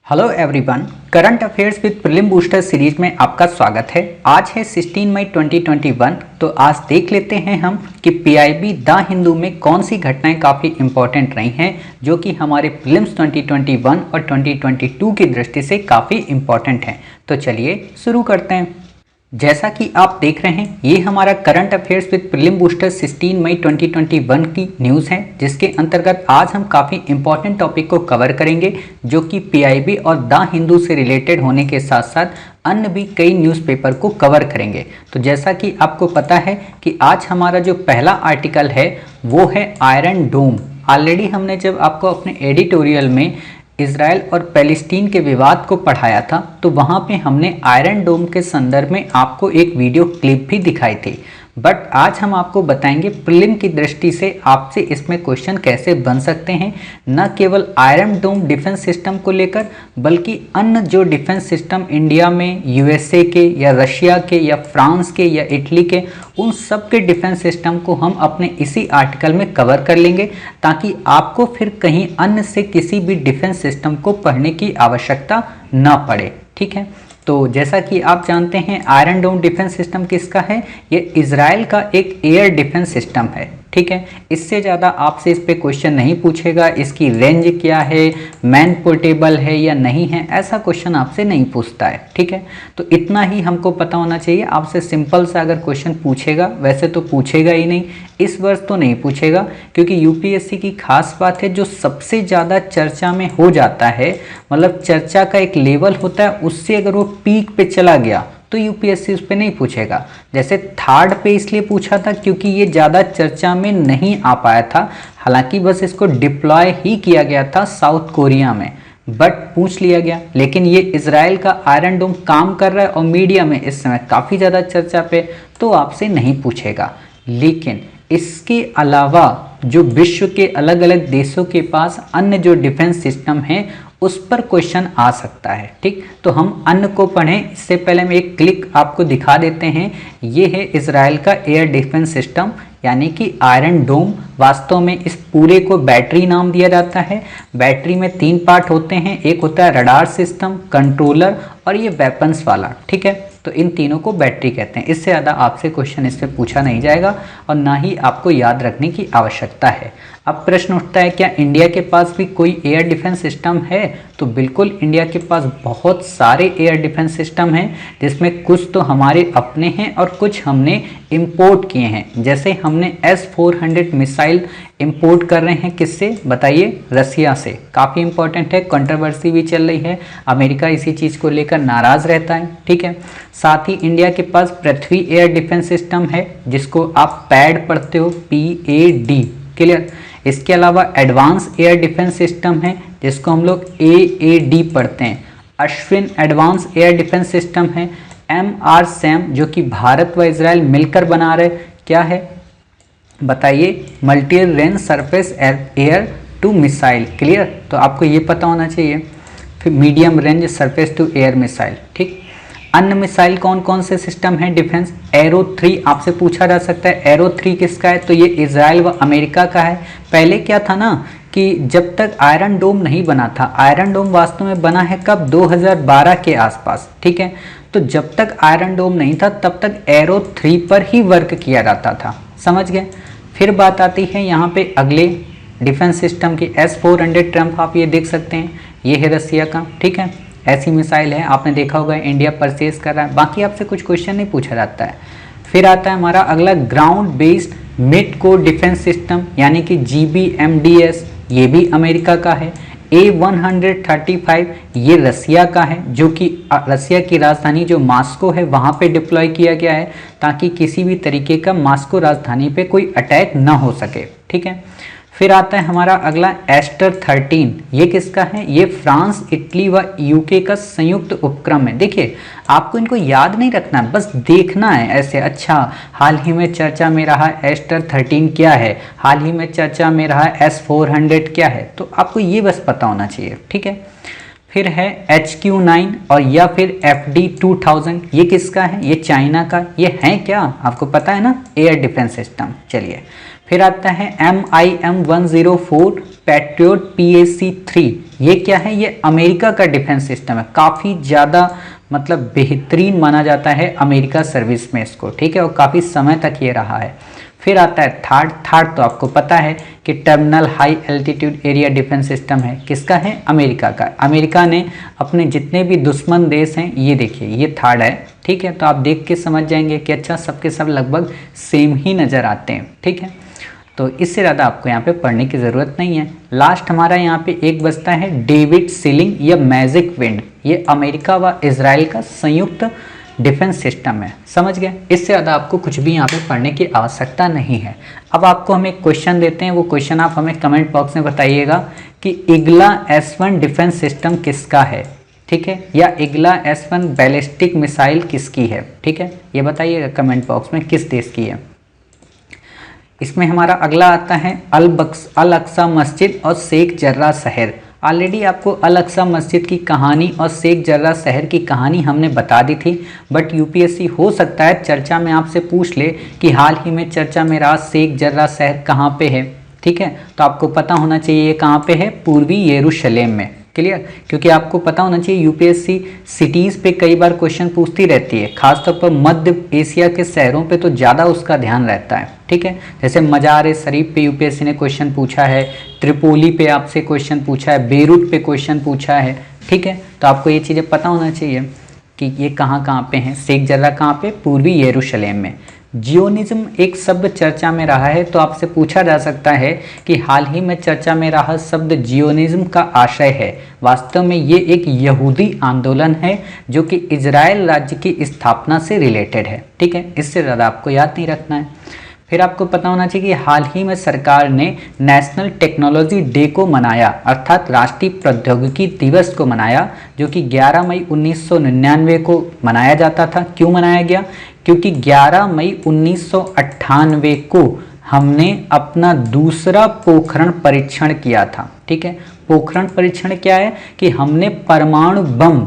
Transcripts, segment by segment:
Hello everyone, current affairs with prelim booster series में आपका स्वागत है। आज है 16 मई 2021। तो आज देख लेते हैं हम कि पीआईबी द हिंदू में कौन सी घटनाएं काफ़ी इंपॉर्टेंट रही हैं जो कि हमारे प्रीलिम्स 2021 और 2022 की दृष्टि से काफ़ी इंपॉर्टेंट हैं। तो चलिए शुरू करते हैं। जैसा कि आप देख रहे हैं, ये हमारा current affairs with prelim booster 16 मई 2021 की न्यूज़ है, जिसके अंतर्गत आज हम काफ़ी इंपॉर्टेंट टॉपिक को कवर करेंगे जो कि पीआईबी और द हिंदू से रिलेटेड होने के साथ साथ अन्य भी कई न्यूज़पेपर को कवर करेंगे। तो जैसा कि आपको पता है कि आज हमारा जो पहला आर्टिकल है वो है आयरन डोम। ऑलरेडी हमने जब आपको अपने एडिटोरियल में इजराइल और पैलेस्टीन के विवाद को पढ़ाया था तो वहाँ पे हमने आयरन डोम के संदर्भ में आपको एक वीडियो क्लिप भी दिखाई थी। बट आज हम आपको बताएंगे प्रीलिम की दृष्टि से आपसे इसमें क्वेश्चन कैसे बन सकते हैं, न केवल आयरन डोम डिफेंस सिस्टम को लेकर बल्कि अन्य जो डिफेंस सिस्टम इंडिया में यूएसए के या रशिया के या फ्रांस के या इटली के, उन सब के डिफेंस सिस्टम को हम अपने इसी आर्टिकल में कवर कर लेंगे ताकि आपको फिर कहीं अन्य से किसी भी डिफेंस सिस्टम को पढ़ने की आवश्यकता न पड़े। ठीक है, तो जैसा कि आप जानते हैं आयरन डोम डिफेंस सिस्टम किसका है? ये इजराइल का एक एयर डिफेंस सिस्टम है। ठीक है, इससे ज़्यादा आपसे इस पे क्वेश्चन नहीं पूछेगा, इसकी रेंज क्या है, मैन पोर्टेबल है या नहीं है, ऐसा क्वेश्चन आपसे नहीं पूछता है। ठीक है, तो इतना ही हमको पता होना चाहिए। आपसे सिंपल सा अगर क्वेश्चन पूछेगा, वैसे तो पूछेगा ही नहीं, इस वर्ष तो नहीं पूछेगा, क्योंकि यूपीएससी की खास बात है जो सबसे ज़्यादा चर्चा में हो जाता है, मतलब चर्चा का एक लेवल होता है, उससे अगर वो पीक पे चला गया तो यूपीएससी उस पर नहीं पूछेगा। जैसे थर्ड पे इसलिए पूछा था क्योंकि ये ज़्यादा चर्चा में नहीं आ पाया था, हालांकि बस इसको डिप्लॉय ही किया गया था साउथ कोरिया में, बट पूछ लिया गया। लेकिन ये इजराइल का आयरन डोम काम कर रहा है और मीडिया में इस समय काफ़ी ज़्यादा चर्चा पे, तो आपसे नहीं पूछेगा। लेकिन इसके अलावा जो विश्व के अलग अलग देशों के पास अन्य जो डिफेंस सिस्टम हैं उस पर क्वेश्चन आ सकता है। ठीक, तो हम अन्य को पढ़ें इससे पहले हम एक क्लिक आपको दिखा देते हैं। ये है इजराइल का एयर डिफेंस सिस्टम यानी कि आयरन डोम। वास्तव में इस पूरे को बैटरी नाम दिया जाता है। बैटरी में 3 पार्ट होते हैं, एक होता है रडार सिस्टम, कंट्रोलर और ये वेपन्स वाला। ठीक है, तो इन तीनों को बैटरी कहते हैं। इससे ज़्यादा आपसे क्वेश्चन इस पर पूछा नहीं जाएगा और ना ही आपको याद रखने की आवश्यकता है। अब प्रश्न उठता है क्या इंडिया के पास भी कोई एयर डिफेंस सिस्टम है? तो बिल्कुल, इंडिया के पास बहुत सारे एयर डिफेंस सिस्टम हैं, जिसमें कुछ तो हमारे अपने हैं और कुछ हमने इंपोर्ट किए हैं। जैसे हमने S-400 मिसाइल इंपोर्ट कर रहे हैं, किससे बताइए? रसिया से। काफ़ी इंपॉर्टेंट है, कंट्रोवर्सी भी चल रही है, अमेरिका इसी चीज़ को लेकर नाराज़ रहता है। ठीक है, साथ ही इंडिया के पास पृथ्वी एयर डिफेंस सिस्टम है जिसको आप पैड पढ़ते हो, PAD। क्लियर? इसके अलावा एडवांस एयर डिफेंस सिस्टम है जिसको हम लोग AAD पढ़ते हैं। Ashwin advance air defence system है। MRSAM जो कि भारत व इजराइल मिलकर बना रहे, क्या है बताइए? Multi range surface air to missile. Clear? तो आपको ये पता होना चाहिए। फिर medium range surface to air missile. ठीक, अन्य मिसाइल कौन कौन से सिस्टम है डिफेंस? एरो 3 आपसे पूछा जा सकता है। एरो 3 किसका है? तो ये इजराइल व अमेरिका का है। पहले क्या था ना कि जब तक आयरन डोम नहीं बना था, आयरन डोम वास्तव में बना है कब? 2012 के आसपास। ठीक है, तो जब तक आयरन डोम नहीं था तब तक एरो 3 पर ही वर्क किया जाता था। समझ गए? फिर बात आती है यहाँ पे अगले डिफेंस सिस्टम की। S-400 ट्रम्प आप ये देख सकते हैं, ये है रसिया का। ठीक है, ऐसी मिसाइल है, आपने देखा होगा इंडिया परचेज कर रहा है। बाकी आपसे कुछ क्वेश्चन नहीं पूछा जाता है। फिर आता है हमारा अगला ground based mid core defence system यानी कि GBMDS, ये भी अमेरिका का है। A-135 ये रसिया का है, जो कि रसिया की राजधानी जो मॉस्को है वहाँ पे डिप्लॉय किया गया है ताकि किसी भी तरीके का मॉस्को राजधानी पे कोई अटैक ना हो सके। ठीक है, फिर आता है हमारा अगला एस्टर 13। ये किसका है? ये फ्रांस, इटली व यूके का संयुक्त उपक्रम है। देखिए, आपको इनको याद नहीं रखना, बस देखना है ऐसे। अच्छा, हाल ही में चर्चा में रहा एस्टर 13 क्या है, हाल ही में चर्चा में रहा S-400 क्या है, तो आपको ये बस पता होना चाहिए। ठीक है, फिर है HQ9 और या फिर FD-2000, ये किसका है? ये चाइना का। ये है क्या? आपको पता है ना, एयर डिफेंस सिस्टम। चलिए, फिर आता है MIM-104 पैट्रियोट PAC-3, ये क्या है? ये अमेरिका का डिफेंस सिस्टम है, काफ़ी ज़्यादा मतलब बेहतरीन माना जाता है अमेरिका सर्विस में इसको, ठीक है, और काफ़ी समय तक ये रहा है। फिर आता है थार्ड तो आपको पता है कि terminal high altitude area defence system है, किसका है? अमेरिका का। अमेरिका ने अपने जितने भी दुश्मन देश हैं, ये देखिए ये थर्ड है, ठीक है, तो आप देख के समझ जाएंगे कि अच्छा सबके सब लगभग सेम ही नज़र आते हैं, ठीक है, तो इससे ज़्यादा आपको यहाँ पे पढ़ने की ज़रूरत नहीं है। लास्ट हमारा यहाँ पे एक बचता है डेविड सीलिंग या मैजिक विंड, ये अमेरिका व इजराइल का संयुक्त डिफेंस सिस्टम है, समझ गए। इससे ज़्यादा आपको कुछ भी यहाँ पे पढ़ने की आवश्यकता नहीं है। अब आपको हम एक क्वेश्चन देते हैं, वो क्वेश्चन आप हमें कमेंट बॉक्स में बताइएगा कि इग्ला S1 डिफेंस सिस्टम किसका है, ठीक है, या इग्ला S1 बैलिस्टिक मिसाइल किसकी है, ठीक है, ये बताइएगा कमेंट बॉक्स में किस देश की है। इसमें हमारा अगला आता है अल अक्सा मस्जिद और शेख जर्रा शहर। ऑलरेडी आपको अल अक्सा मस्जिद की कहानी और शेख जर्रा शहर की कहानी हमने बता दी थी, बट यूपीएससी हो सकता है चर्चा में आपसे पूछ ले कि हाल ही में चर्चा में रहा शेख जर्रा शहर कहाँ पे है, ठीक है, तो आपको पता होना चाहिए ये कहाँ पे है, पूर्वी यरूशलेम में। क्लियर, क्योंकि आपको पता होना चाहिए यूपीएससी सिटीज़ पे कई बार क्वेश्चन पूछती रहती है, खासतौर पर मध्य एशिया के शहरों पे तो ज़्यादा उसका ध्यान रहता है, ठीक है, जैसे मजार शरीफ पे यूपीएससी ने क्वेश्चन पूछा है, त्रिपोली पे आपसे क्वेश्चन पूछा है, बेरूत पे क्वेश्चन पूछा है, ठीक है, तो आपको ये चीज़ें पता होना चाहिए कि ये कहाँ पे हैं। शेख जर्रा कहाँ पे? पूर्वी यरूशलेम में। जियोनिज्म एक शब्द चर्चा में रहा है, तो आपसे पूछा जा सकता है कि हाल ही में चर्चा में रहा शब्द जियोनिज्म का आशय है। वास्तव में ये एक यहूदी आंदोलन है जो कि इजराइल राज्य की स्थापना से रिलेटेड है, ठीक है, इससे ज़्यादा आपको याद नहीं रखना है। फिर आपको पता होना चाहिए कि हाल ही में सरकार ने नेशनल टेक्नोलॉजी डे को मनाया, अर्थात राष्ट्रीय प्रौद्योगिकी दिवस को मनाया, जो कि 11 मई 1999 को मनाया जाता था। क्यों मनाया गया? क्योंकि 11 मई 1998 को हमने अपना दूसरा पोखरण परीक्षण किया था, ठीक है। पोखरण परीक्षण क्या है कि हमने परमाणु बम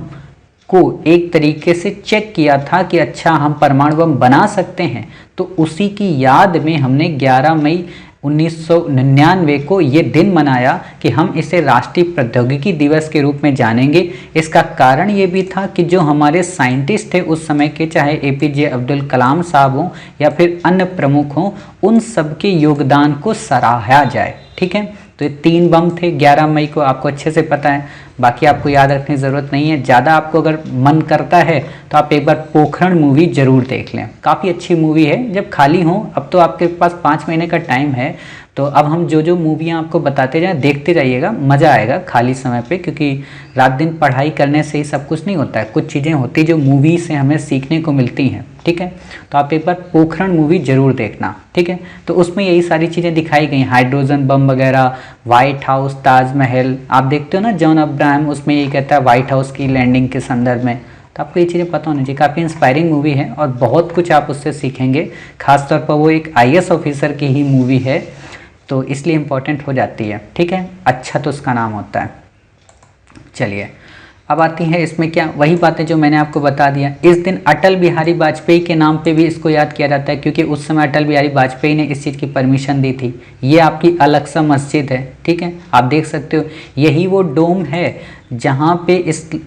को एक तरीके से चेक किया था कि अच्छा हम परमाणु बम बना सकते हैं, तो उसी की याद में हमने 11 मई 1999 को ये दिन मनाया कि हम इसे राष्ट्रीय प्रौद्योगिकी दिवस के रूप में जानेंगे। इसका कारण ये भी था कि जो हमारे साइंटिस्ट थे उस समय के, चाहे APJ अब्दुल कलाम साहब हों या फिर अन्य प्रमुख हों, उन सबके योगदान को सराहा जाए, ठीक है। तो ये 3 बम थे 11 मई को, आपको अच्छे से पता है, बाकी आपको याद रखने की ज़रूरत नहीं है। ज़्यादा आपको अगर मन करता है तो आप एक बार पोखरण मूवी ज़रूर देख लें, काफ़ी अच्छी मूवी है। जब खाली हो, अब तो आपके पास 5 महीने का टाइम है, तो अब हम जो मूवियाँ आपको बताते जाएं देखते जाइएगा, मज़ा आएगा खाली समय पे, क्योंकि रात दिन पढ़ाई करने से ही सब कुछ नहीं होता है, कुछ चीज़ें होती जो मूवी से हमें सीखने को मिलती हैं, ठीक है। तो आप एक बार पोखरण मूवी ज़रूर देखना, ठीक है। तो उसमें यही सारी चीज़ें दिखाई गई, हाइड्रोजन बम वगैरह, व्हाइट हाउस, ताजमहल, आप देखते हो ना जॉन अब्राहम उसमें यही कहता है व्हाइट हाउस की लैंडिंग के संदर्भ में, तो आपको ये चीज़ें पता होनी चाहिए। काफ़ी इंस्पायरिंग मूवी है और बहुत कुछ आप उससे सीखेंगे, खासतौर पर वो एक IAS ऑफिसर की ही मूवी है, तो इसलिए इम्पोर्टेंट हो जाती है, ठीक है। अच्छा तो उसका नाम होता है। चलिए अब आती है इसमें क्या, वही बातें जो मैंने आपको बता दिया। इस दिन अटल बिहारी वाजपेयी के नाम पे भी इसको याद किया जाता है, क्योंकि उस समय अटल बिहारी वाजपेयी ने इस चीज़ की परमिशन दी थी। ये आपकी अल अक्सा मस्जिद है, ठीक है, आप देख सकते हो, यही वो डोम है जहाँ पे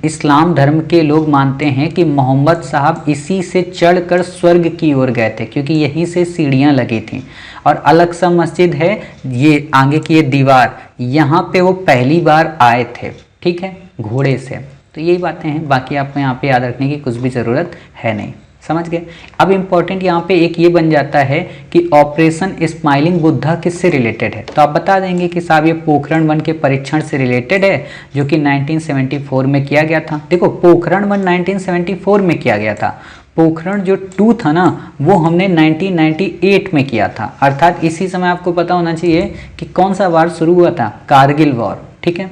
इस्लाम धर्म के लोग मानते हैं कि मोहम्मद साहब इसी से चढ़कर स्वर्ग की ओर गए थे, क्योंकि यहीं से सीढ़ियाँ लगी थीं। और अल अक्सा मस्जिद है, ये आगे की ये दीवार, यहाँ पे वो पहली बार आए थे, ठीक है, घोड़े से। तो यही बातें हैं, बाकी आपको यहाँ पे याद रखने की कुछ भी ज़रूरत है नहीं, समझ गए। अब इम्पॉर्टेंट यहाँ पे एक ये बन जाता है कि ऑपरेशन स्माइलिंग बुद्धा किससे रिलेटेड है, तो आप बता देंगे कि साहब ये पोखरण 1 के परीक्षण से रिलेटेड है, जो कि 1974 में किया गया था। देखो पोखरण 1 1974 में किया गया था, पोखरण जो 2 था ना वो हमने 1998 में किया था, अर्थात इसी समय आपको पता होना चाहिए कि कौन सा वार शुरू हुआ था, कारगिल वॉर, ठीक है।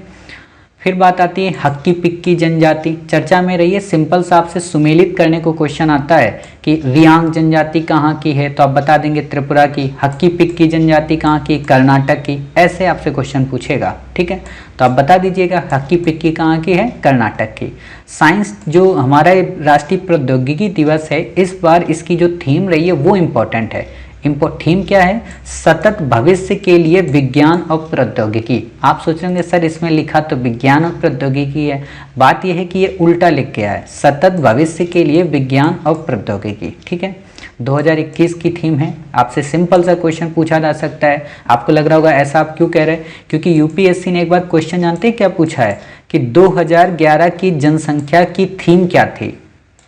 फिर बात आती है हक्की पिक्की जनजाति, चर्चा में रही है, सिंपल सा आपसे सुमेलित करने को क्वेश्चन आता है कि रियांग जनजाति कहाँ की है, तो आप बता देंगे त्रिपुरा की। हक्की पिक्की जनजाति कहाँ की, कर्नाटक की। ऐसे आपसे क्वेश्चन पूछेगा, ठीक है, तो आप बता दीजिएगा हक्की पिक्की कहाँ की है, कर्नाटक की। साइंस जो हमारा राष्ट्रीय प्रौद्योगिकी दिवस है, इस बार इसकी जो थीम रही है वो इम्पोर्टेंट है। थीम क्या है, सतत भविष्य के लिए विज्ञान और प्रौद्योगिकी। आप सोचेंगे सर इसमें लिखा तो विज्ञान और प्रौद्योगिकी है, बात यह है कि ये उल्टा लिख गया है, सतत भविष्य के लिए विज्ञान और प्रौद्योगिकी, ठीक है। 2021 की थीम है, आपसे सिंपल सा क्वेश्चन पूछा जा सकता है। आपको लग रहा होगा ऐसा आप क्यों कह रहे हैं, क्योंकि यूपीएससी ने एक बार क्वेश्चन जानते हैं क्या पूछा है कि 2011 की जनसंख्या की थीम क्या थी,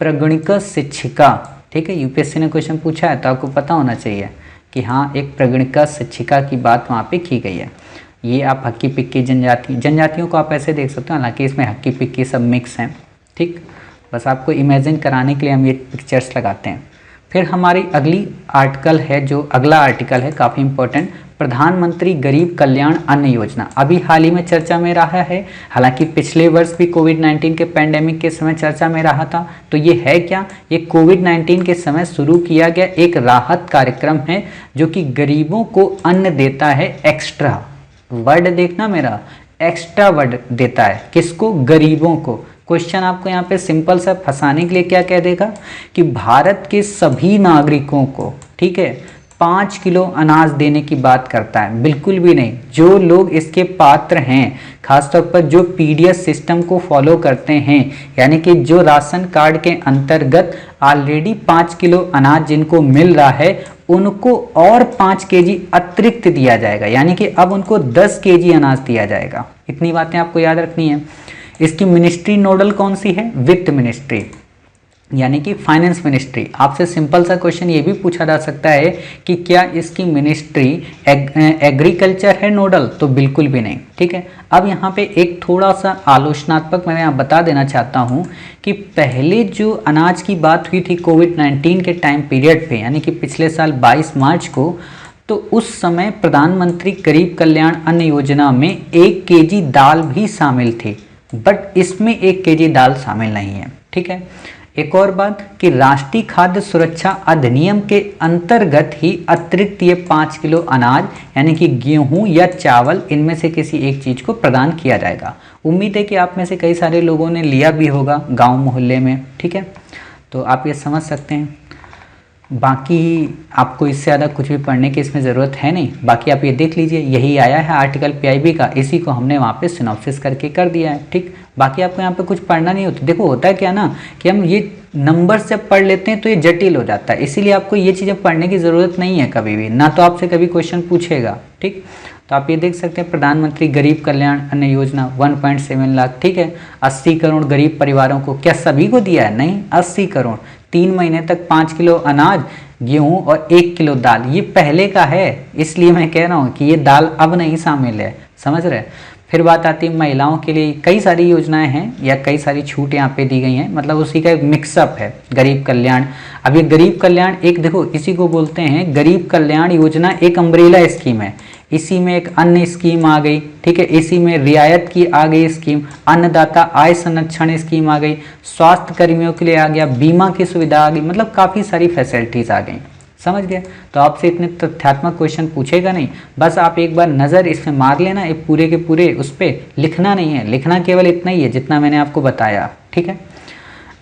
प्रगणिक शिक्षिका, ठीक है। यूपीएससी ने क्वेश्चन पूछा है तो आपको पता होना चाहिए कि हाँ एक प्रगणिका शिक्षिका की बात वहाँ पे की गई है। ये आप हक्की पिक्की जनजातियों को आप ऐसे देख सकते हो, हालांकि इसमें हक्की पिक्की सब मिक्स हैं, ठीक। बस आपको इमेजिन कराने के लिए हम ये पिक्चर्स लगाते हैं। फिर हमारी अगली आर्टिकल है, जो अगला आर्टिकल है काफ़ी इंपॉर्टेंट, प्रधानमंत्री गरीब कल्याण अन्न योजना। अभी हाल ही में चर्चा में रहा है, हालांकि पिछले वर्ष भी कोविड-19 के पैंडेमिक के समय चर्चा में रहा था। तो ये है क्या, ये कोविड-19 के समय शुरू किया गया एक राहत कार्यक्रम है जो कि गरीबों को अन्न देता है, एक्स्ट्रा वर्ड देखना मेरा, एक्स्ट्रा वर्ड देता है, किसको, गरीबों को। क्वेश्चन आपको यहाँ पे सिंपल सा फंसाने के लिए क्या कह देगा कि भारत के सभी नागरिकों को, ठीक है, 5 किलो अनाज देने की बात करता है, बिल्कुल भी नहीं। जो लोग इसके पात्र हैं, खासतौर पर जो पीडीएस सिस्टम को फॉलो करते हैं, यानी कि जो राशन कार्ड के अंतर्गत ऑलरेडी 5 किलो अनाज जिनको मिल रहा है, उनको और 5 केजी अतिरिक्त दिया जाएगा, यानी कि अब उनको 10 केजी अनाज दिया जाएगा। इतनी बातें आपको याद रखनी है। इसकी मिनिस्ट्री नोडल कौन सी है, वित्त मिनिस्ट्री, यानी कि फाइनेंस मिनिस्ट्री। आपसे सिंपल सा क्वेश्चन ये भी पूछा जा सकता है कि क्या इसकी मिनिस्ट्री एग्रीकल्चर है नोडल, तो बिल्कुल भी नहीं, ठीक है। अब यहाँ पे एक थोड़ा सा आलोचनात्मक मैं यहाँ बता देना चाहता हूँ कि पहले जो अनाज की बात हुई थी कोविड-19 के टाइम पीरियड पे, यानी कि पिछले साल 22 मार्च को, तो उस समय प्रधानमंत्री गरीब कल्याण अन्न योजना में 1 केजी दाल भी शामिल थी, बट इसमें 1 केजी दाल शामिल नहीं है, ठीक है। एक और बात कि राष्ट्रीय खाद्य सुरक्षा अधिनियम के अंतर्गत ही अतिरिक्त ये 5 किलो अनाज, यानी कि गेहूं या चावल, इनमें से किसी एक चीज को प्रदान किया जाएगा। उम्मीद है कि आप में से कई सारे लोगों ने लिया भी होगा गांव मोहल्ले में, ठीक है, तो आप ये समझ सकते हैं। बाकी आपको इससे ज़्यादा कुछ भी पढ़ने की इसमें ज़रूरत है नहीं। बाकी आप ये देख लीजिए, यही आया है आर्टिकल पीआईबी का, इसी को हमने वहाँ पे सिनॉप्सिस करके कर दिया है, ठीक। बाकी आपको यहाँ पे कुछ पढ़ना नहीं होता। देखो होता है क्या ना कि हम ये नंबर से पढ़ लेते हैं तो ये जटिल हो जाता है, इसीलिए आपको ये चीज़ें पढ़ने की ज़रूरत नहीं है कभी भी, ना तो आपसे कभी क्वेश्चन पूछेगा, ठीक। तो आप ये देख सकते हैं प्रधानमंत्री गरीब कल्याण अन्न योजना 1.7 लाख, ठीक है। 80 करोड़ गरीब परिवारों को, क्या सभी को दिया है, नहीं, 80 करोड़, 3 महीने तक 5 किलो अनाज, गेहूं और 1 किलो दाल। ये पहले का है, इसलिए मैं कह रहा हूँ कि ये दाल अब नहीं शामिल है, समझ रहे। फिर बात आती है महिलाओं के लिए कई सारी योजनाएं हैं या कई सारी छूट यहाँ पे दी गई हैं, मतलब उसी का एक मिक्सअप है गरीब कल्याण। अब ये गरीब कल्याण एक, देखो इसी को बोलते हैं गरीब कल्याण योजना, एक अम्ब्रेला स्कीम है। इसी में एक अन्य स्कीम आ गई, ठीक है, इसी में रियायत की आ गई स्कीम, अन्नदाता आय संरक्षण स्कीम आ गई, स्वास्थ्य कर्मियों के लिए आ गया, बीमा की सुविधा आ गई, मतलब काफ़ी सारी फैसिलिटीज़ आ गई, समझ गए। तो आपसे इतने तथ्यात्मक क्वेश्चन पूछेगा नहीं, बस आप एक बार नज़र इसमें मार लेना, ये पूरे के पूरे उस पर लिखना नहीं है, लिखना केवल इतना ही है जितना मैंने आपको बताया, ठीक है।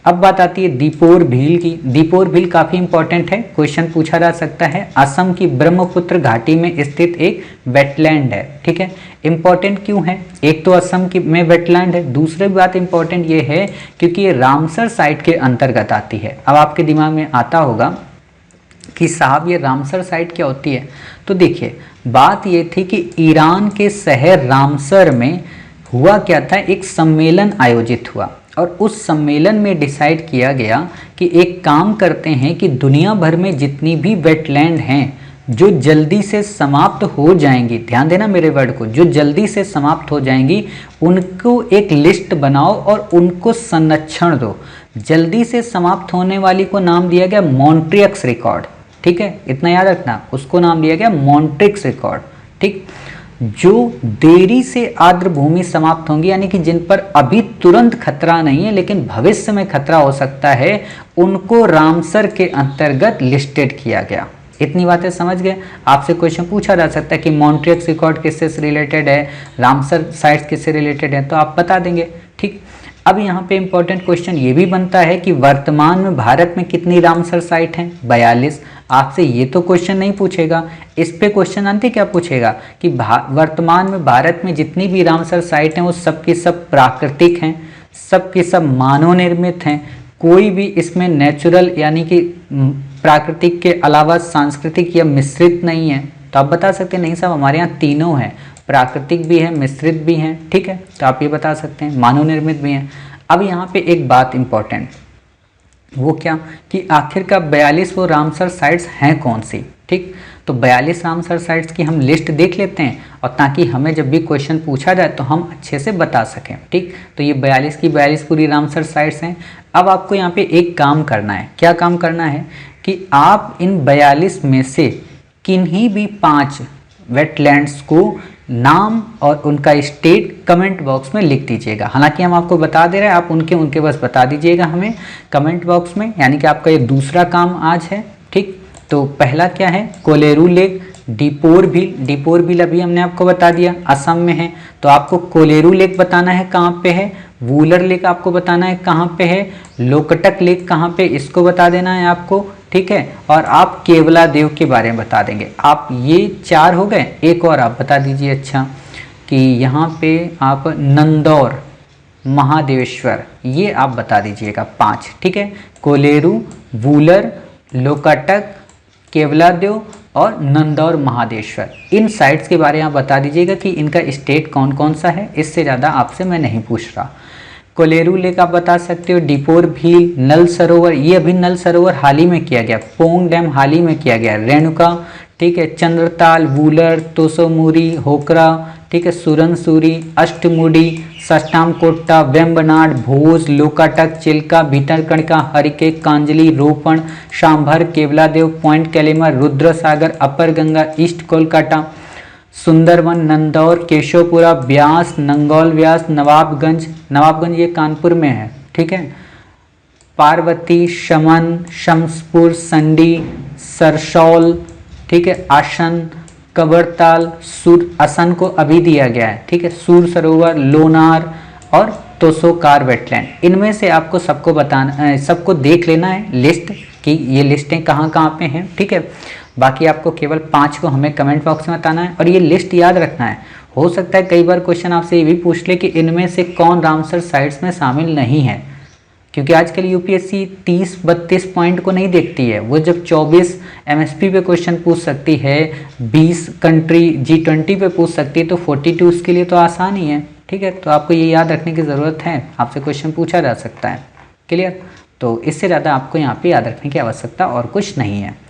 अब बात आती है दीपोर भील की। दीपोर भील काफ़ी इंपॉर्टेंट है, क्वेश्चन पूछा जा सकता है। असम की ब्रह्मपुत्र घाटी में स्थित एक वेटलैंड है, ठीक है। इंपॉर्टेंट क्यों है, एक तो असम की में वेटलैंड है, दूसरी बात इंपॉर्टेंट ये है क्योंकि ये रामसर साइट के अंतर्गत आती है। अब आपके दिमाग में आता होगा कि साहब ये रामसर साइट क्या होती है, तो देखिए बात ये थी कि ईरान के शहर रामसर में हुआ क्या था, एक सम्मेलन आयोजित हुआ और उस सम्मेलन में डिसाइड किया गया कि एक काम करते हैं कि दुनिया भर में जितनी भी वेटलैंड हैं जो जल्दी से समाप्त हो जाएंगी, ध्यान देना मेरे वर्ड को, जो जल्दी से समाप्त हो जाएंगी उनको एक लिस्ट बनाओ और उनको संरक्षण दो। जल्दी से समाप्त होने वाली को नाम दिया गया मॉन्ट्रियक्स रिकॉर्ड, ठीक है, इतना याद रखना, उसको नाम दिया गया मॉन्ट्रिक्स रिकॉर्ड, ठीक। जो देरी से आर्द्र भूमि समाप्त होंगी, यानी कि जिन पर अभी तुरंत खतरा नहीं है लेकिन भविष्य में खतरा हो सकता है, उनको रामसर के अंतर्गत लिस्टेड किया गया। इतनी बातें समझ गए। आपसे क्वेश्चन पूछा जा सकता है कि मॉन्ट्रियक्स रिकॉर्ड किससे रिलेटेड है, रामसर साइट्स किससे रिलेटेड है, तो आप बता देंगे। ठीक, अब यहाँ पे इंपॉर्टेंट क्वेश्चन ये भी बनता है कि वर्तमान में भारत में कितनी रामसर साइट हैं? 42। आपसे ये तो क्वेश्चन नहीं पूछेगा, इस पे क्वेश्चन अंत क्या पूछेगा कि वर्तमान में भारत में जितनी भी रामसर साइट हैं वो सब की सब प्राकृतिक हैं, सब की सब मानव निर्मित हैं, कोई भी इसमें नेचुरल यानी कि प्राकृतिक के अलावा सांस्कृतिक या मिश्रित नहीं है। तो आप बता सकते हैं नहीं साहब हमारे यहाँ तीनों हैं, प्राकृतिक भी है, मिश्रित भी हैं। ठीक है, तो आप ये बता सकते हैं मानव निर्मित भी हैं। अब यहाँ पे एक बात इंपॉर्टेंट, वो क्या कि आखिर का 42 वो रामसर साइट्स हैं कौन सी? ठीक, तो 42 रामसर साइट्स की हम लिस्ट देख लेते हैं, और ताकि हमें जब भी क्वेश्चन पूछा जाए तो हम अच्छे से बता सकें। ठीक, तो ये 42 की 42 पूरी रामसर साइट्स हैं। अब आपको यहाँ पे एक काम करना है। क्या काम करना है कि आप इन 42 में से किन्हीं भी 5 वेटलैंड्स को नाम और उनका स्टेट कमेंट बॉक्स में लिख दीजिएगा। हालांकि हम आपको बता दे रहे हैं, आप उनके बस बता दीजिएगा हमें कमेंट बॉक्स में, यानी कि आपका ये दूसरा काम आज है। ठीक, तो पहला क्या है? कोलेरू लेक, दीपोर भील अभी हमने आपको बता दिया असम में है, तो आपको कोलेरू लेक बताना है कहाँ पे है, वूलर लेक आपको बताना है कहाँ पे है, लोकटक लेक कहाँ पे, इसको बता देना है आपको। ठीक है, और आप केवला देव के बारे में बता देंगे। आप ये 4 हो गए, एक और आप बता दीजिए अच्छा कि यहाँ पे आप नंदौर महादेवेश्वर, ये आप बता दीजिएगा 5। ठीक है, कोलेरू, वूलर, लोकाटक, केवला देव और नंदौर महादेश्वर, इन साइट्स के बारे में आप बता दीजिएगा कि इनका स्टेट कौन कौन सा है। इससे ज़्यादा आपसे मैं नहीं पूछ रहा। कोलेरू लेक आप बता सकते हो, दीपोर भील, नल सरोवर, ये अभी नल सरोवर हाल ही में किया गया, पोंग डैम हाल ही में किया गया, रेणुका, ठीक है, चंद्रताल, वूलर, तोसोमुरी, होकरा, ठीक है, सुरनसूरी, अष्टमुडी, सष्टामकोट्टा, वेम्बनाड, भोज, लोकाटक, चिल्का, भीतरकणिका, हरिके, कांजली, रोपण, शांभर, केवलादेव, पॉइंट कैलेमर, रुद्रसागर, अपर गंगा, ईस्ट कोलकाता, सुंदरवन, नंदौर, केशवपुरा, ब्यास, नंगौल व्यास, नवाबगंज ये कानपुर में है। ठीक है, पार्वती, शमन, शमसपुर, संडी, सरसौल, ठीक है, आसन, कबरताल, असन को अभी दिया गया है। ठीक है, सूर सरोवर, लोनार और तोसोकार वेटलैंड, इनमें से आपको सबको बताना, सबको देख लेना है लिस्ट कि ये लिस्टें कहाँ कहाँ पे हैं। ठीक है, बाकी आपको केवल 5 को हमें कमेंट बॉक्स में बताना है और ये लिस्ट याद रखना है। हो सकता है कई बार क्वेश्चन आपसे ये भी पूछ ले कि इनमें से कौन रामसर साइट्स में शामिल नहीं है, क्योंकि आजकल यूपीएससी 30-32 पॉइंट को नहीं देखती है। वो जब 24 एमएसपी पे क्वेश्चन पूछ सकती है, 20 कंट्री G20 पे पूछ सकती है, तो 42 उसके लिए तो आसान ही है। ठीक है, तो आपको ये याद रखने की ज़रूरत है, आपसे क्वेश्चन पूछा जा सकता है। क्लियर? तो इससे ज़्यादा आपको यहाँ पे याद रखने की आवश्यकता और कुछ नहीं है।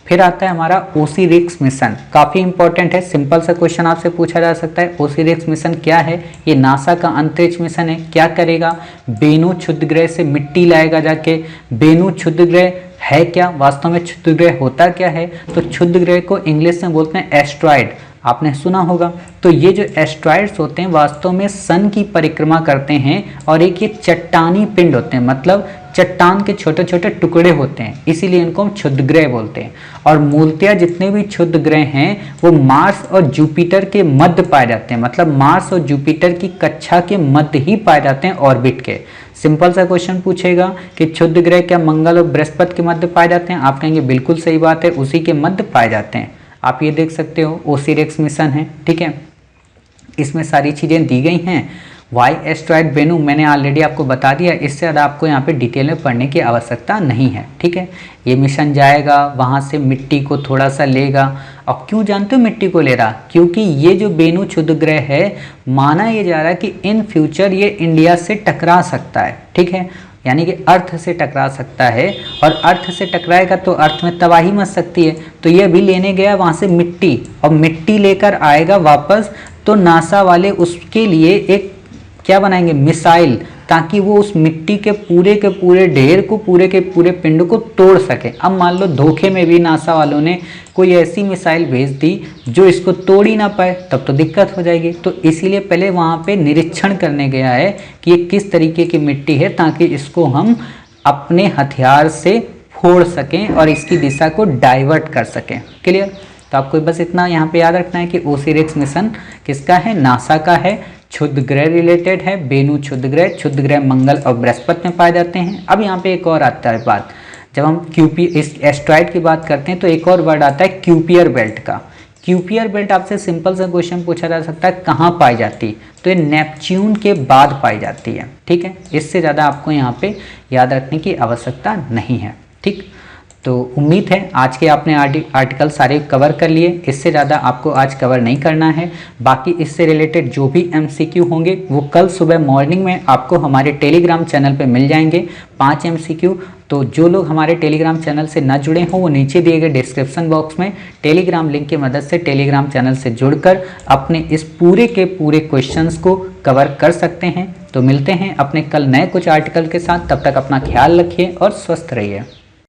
फिर आता है हमारा ओसिरिक्स मिशन, काफ़ी इंपॉर्टेंट है, सिंपल सा क्वेश्चन आपसे पूछा जा सकता है। ओसिरिक्स मिशन क्या है? ये नासा का अंतरिक्ष मिशन है। क्या करेगा? बेनू क्षुद्रग्रह से मिट्टी लाएगा जाके। बेनू क्षुद्रग्रह है क्या? वास्तव में क्षुद्रग्रह होता क्या है? तो क्षुद्रग्रह को इंग्लिश में बोलते हैं एस्ट्रॉयड, आपने सुना होगा। तो ये जो एस्ट्रॉयड्स होते हैं वास्तव में सन की परिक्रमा करते हैं और एक ये चट्टानी पिंड होते हैं, मतलब चट्टान के छोटे छोटे टुकड़े होते हैं, इसीलिए इनको हम क्षुद्रग्रह बोलते हैं। और मूलतया जितने भी क्षुद्रग्रह हैं वो मार्स और जुपिटर के मध्य पाए जाते हैं, मतलब मार्स और जुपिटर की कक्षा के मध्य ही पाए जाते हैं ऑर्बिट के। सिंपल सा क्वेश्चन पूछेगा कि क्षुद्रग्रह क्या मंगल और बृहस्पति के मध्य पाए जाते हैं? आप कहेंगे बिल्कुल सही बात है, उसी के मध्य पाए जाते हैं। आप ये देख सकते हो ओसिरिक्स मिशन है। ठीक है, इसमें सारी चीज़ें दी गई हैं। वाई एस्ट्रॉयड बेनू मैंने ऑलरेडी आपको बता दिया, इससे ज़्यादा आपको यहाँ पे डिटेल में पढ़ने की आवश्यकता नहीं है। ठीक है, ये मिशन जाएगा, वहाँ से मिट्टी को थोड़ा सा लेगा। और क्यों जानते हो मिट्टी को ले रहा? क्योंकि ये जो बेनू क्षुद्रग्रह है, माना ये जा रहा है कि इन फ्यूचर ये इंडिया से टकरा सकता है। ठीक है, यानी कि अर्थ से टकरा सकता है, और अर्थ से टकराएगा तो अर्थ में तबाही मच सकती है। तो ये अभी लेने गया वहाँ से मिट्टी, और मिट्टी लेकर आएगा वापस, तो नासा वाले उसके लिए एक क्या बनाएंगे? मिसाइल, ताकि वो उस मिट्टी के पूरे ढेर को, पूरे के पूरे पिंड को तोड़ सके। अब मान लो धोखे में भी नासा वालों ने कोई ऐसी मिसाइल भेज दी जो इसको तोड़ ही ना पाए, तब तो दिक्कत हो जाएगी। तो इसीलिए पहले वहाँ पे निरीक्षण करने गया है कि ये किस तरीके की मिट्टी है, ताकि इसको हम अपने हथियार से फोड़ सकें और इसकी दिशा को डाइवर्ट कर सकें। क्लियर? तो आपको बस इतना यहाँ पे याद रखना है कि ओसिरिस मिशन किसका है, नासा का है, क्षुद्र ग्रह रिलेटेड है, बेनू क्षुद्र ग्रह मंगल और बृहस्पति में पाए जाते हैं। अब यहाँ पे एक और आता है बात, जब हम इस एस्ट्रॉइड की बात करते हैं तो एक और वर्ड आता है क्यूपियर बेल्ट का। क्यूपियर बेल्ट आपसे सिंपल सा क्वेश्चन पूछा जा सकता है, कहाँ पाई जाती? तो ये नेपच्यून के बाद पाई जाती है। ठीक है, इससे ज़्यादा आपको यहाँ पे याद रखने की आवश्यकता नहीं है। ठीक, तो उम्मीद है आज के आपने आर्टिकल सारे कवर कर लिए, इससे ज़्यादा आपको आज कवर नहीं करना है। बाकी इससे रिलेटेड जो भी MCQ होंगे वो कल सुबह मॉर्निंग में आपको हमारे टेलीग्राम चैनल पे मिल जाएंगे, 5 MCQ। तो जो लोग हमारे टेलीग्राम चैनल से न जुड़े हों वो नीचे दिए गए डिस्क्रिप्शन बॉक्स में टेलीग्राम लिंक की मदद से टेलीग्राम चैनल से जुड़कर अपने इस पूरे के पूरे क्वेश्चंस को कवर कर सकते हैं। तो मिलते हैं अपने कल नए कुछ आर्टिकल के साथ, तब तक अपना ख्याल रखिए और स्वस्थ रहिए।